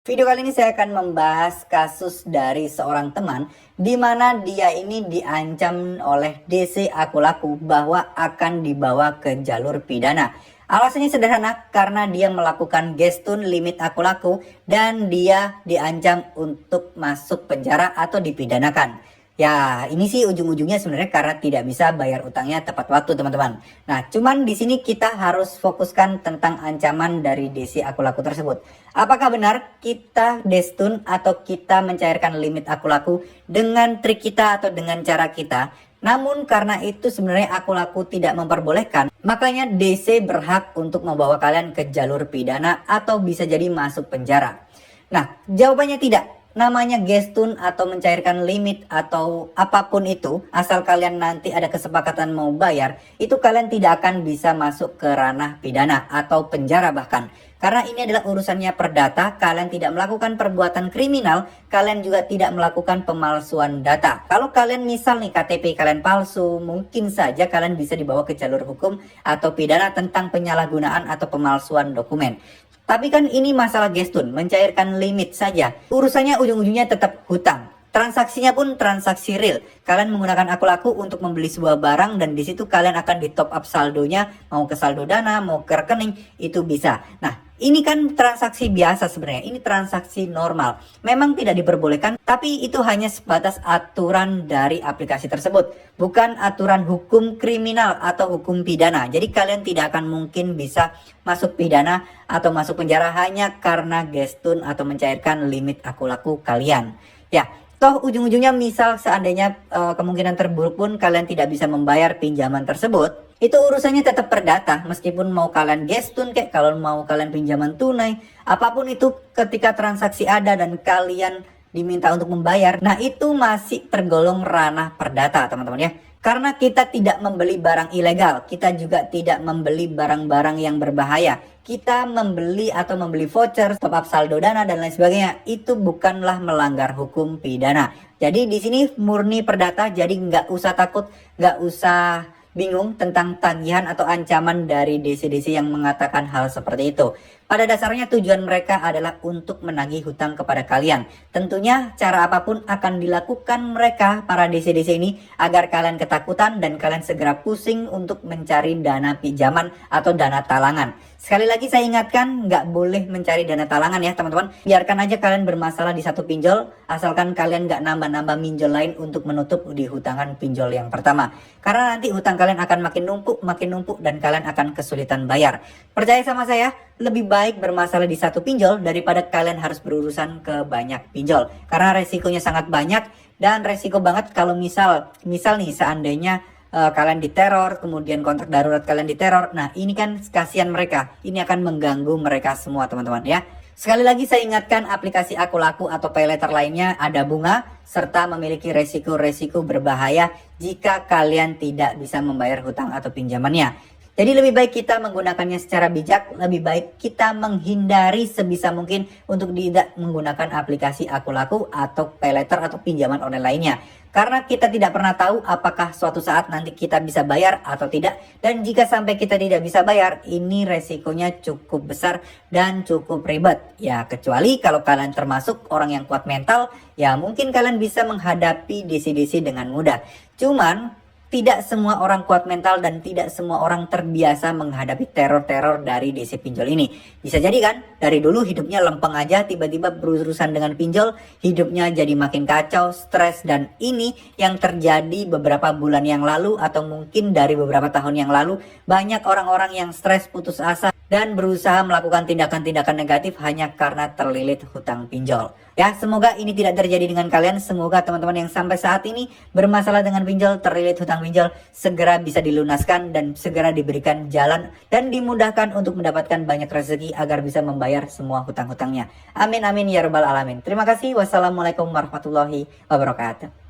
Video kali ini saya akan membahas kasus dari seorang teman di mana dia ini diancam oleh DC Aku Laku bahwa akan dibawa ke jalur pidana. Alasannya sederhana karena dia melakukan gestun limit Aku Laku dan dia diancam untuk masuk penjara atau dipidanakan. Ya, ini sih ujung-ujungnya sebenarnya karena tidak bisa bayar utangnya tepat waktu, teman-teman. Nah, cuman di sini kita harus fokuskan tentang ancaman dari DC Aku Laku tersebut. Apakah benar kita destun atau kita mencairkan limit Aku Laku dengan trik kita atau dengan cara kita? Namun karena itu sebenarnya Aku Laku tidak memperbolehkan, makanya DC berhak untuk membawa kalian ke jalur pidana atau bisa jadi masuk penjara. Nah, jawabannya tidak. Namanya gestun atau mencairkan limit atau apapun itu, asal kalian nanti ada kesepakatan mau bayar, itu kalian tidak akan bisa masuk ke ranah pidana atau penjara bahkan. Karena ini adalah urusannya perdata, kalian tidak melakukan perbuatan kriminal, kalian juga tidak melakukan pemalsuan data. Kalau kalian misal nih KTP kalian palsu, mungkin saja kalian bisa dibawa ke jalur hukum atau pidana tentang penyalahgunaan atau pemalsuan dokumen. Tapi kan ini masalah gestun, mencairkan limit saja. Urusannya ujung-ujungnya tetap hutang. Transaksinya pun transaksi real. Kalian menggunakan Aku Laku untuk membeli sebuah barang dan di situ kalian akan di top up saldonya, mau ke saldo dana, mau ke rekening, itu bisa. Nah, ini kan transaksi biasa sebenarnya. Ini transaksi normal. Memang tidak diperbolehkan, tapi itu hanya sebatas aturan dari aplikasi tersebut, bukan aturan hukum kriminal atau hukum pidana. Jadi kalian tidak akan mungkin bisa masuk pidana atau masuk penjara hanya karena gestun atau mencairkan limit Aku Laku kalian. Ya, toh ujung-ujungnya misal seandainya kemungkinan terburuk pun kalian tidak bisa membayar pinjaman tersebut, itu urusannya tetap perdata. Meskipun mau kalian gestun kayak, kalau mau kalian pinjaman tunai, apapun itu ketika transaksi ada dan kalian diminta untuk membayar, nah itu masih tergolong ranah perdata, teman-teman ya. Karena kita tidak membeli barang ilegal, kita juga tidak membeli barang-barang yang berbahaya. Kita membeli atau membeli voucher, top up saldo dana dan lain sebagainya, itu bukanlah melanggar hukum pidana. Jadi di sini murni perdata, jadi nggak usah takut, nggak usah bingung tentang tagihan atau ancaman dari DC-DC yang mengatakan hal seperti itu. Pada dasarnya tujuan mereka adalah untuk menagih hutang kepada kalian. Tentunya cara apapun akan dilakukan mereka, para DC-DC ini, agar kalian ketakutan dan kalian segera pusing untuk mencari dana pinjaman atau dana talangan. Sekali lagi saya ingatkan, nggak boleh mencari dana talangan ya teman-teman. Biarkan aja kalian bermasalah di satu pinjol, asalkan kalian nggak nambah-nambah pinjol lain untuk menutup di hutangan pinjol yang pertama. Karena nanti hutang kalian akan makin numpuk dan kalian akan kesulitan bayar. Percaya sama saya, lebih baik bermasalah di satu pinjol daripada kalian harus berurusan ke banyak pinjol. Karena resikonya sangat banyak dan resiko banget kalau misal nih seandainya kalian diteror, kemudian kontrak darurat kalian diteror. Nah ini kan kasihan mereka, ini akan mengganggu mereka semua teman-teman ya. Sekali lagi saya ingatkan, aplikasi Aku Laku atau paylater lainnya ada bunga serta memiliki resiko-resiko berbahaya jika kalian tidak bisa membayar hutang atau pinjamannya. Jadi lebih baik kita menggunakannya secara bijak, lebih baik kita menghindari sebisa mungkin untuk tidak menggunakan aplikasi Aku Laku atau paylater atau pinjaman online lainnya. Karena kita tidak pernah tahu apakah suatu saat nanti kita bisa bayar atau tidak. Dan jika sampai kita tidak bisa bayar, ini resikonya cukup besar dan cukup ribet. Ya kecuali kalau kalian termasuk orang yang kuat mental, ya mungkin kalian bisa menghadapi DC-DC dengan mudah. Cuman tidak semua orang kuat mental dan tidak semua orang terbiasa menghadapi teror-teror dari DC pinjol ini. Bisa jadi kan, dari dulu hidupnya lempeng aja, tiba-tiba berurusan dengan pinjol, hidupnya jadi makin kacau, stres, dan ini yang terjadi beberapa bulan yang lalu atau mungkin dari beberapa tahun yang lalu. Banyak orang-orang yang stres, putus asa, dan berusaha melakukan tindakan-tindakan negatif hanya karena terlilit hutang pinjol. Ya, semoga ini tidak terjadi dengan kalian. Semoga teman-teman yang sampai saat ini bermasalah dengan pinjol, terlilit hutang pinjol, segera bisa dilunaskan dan segera diberikan jalan dan dimudahkan untuk mendapatkan banyak rezeki agar bisa membayar semua hutang-hutangnya. Amin amin ya rabbal alamin. Terima kasih. Wassalamualaikum warahmatullahi wabarakatuh.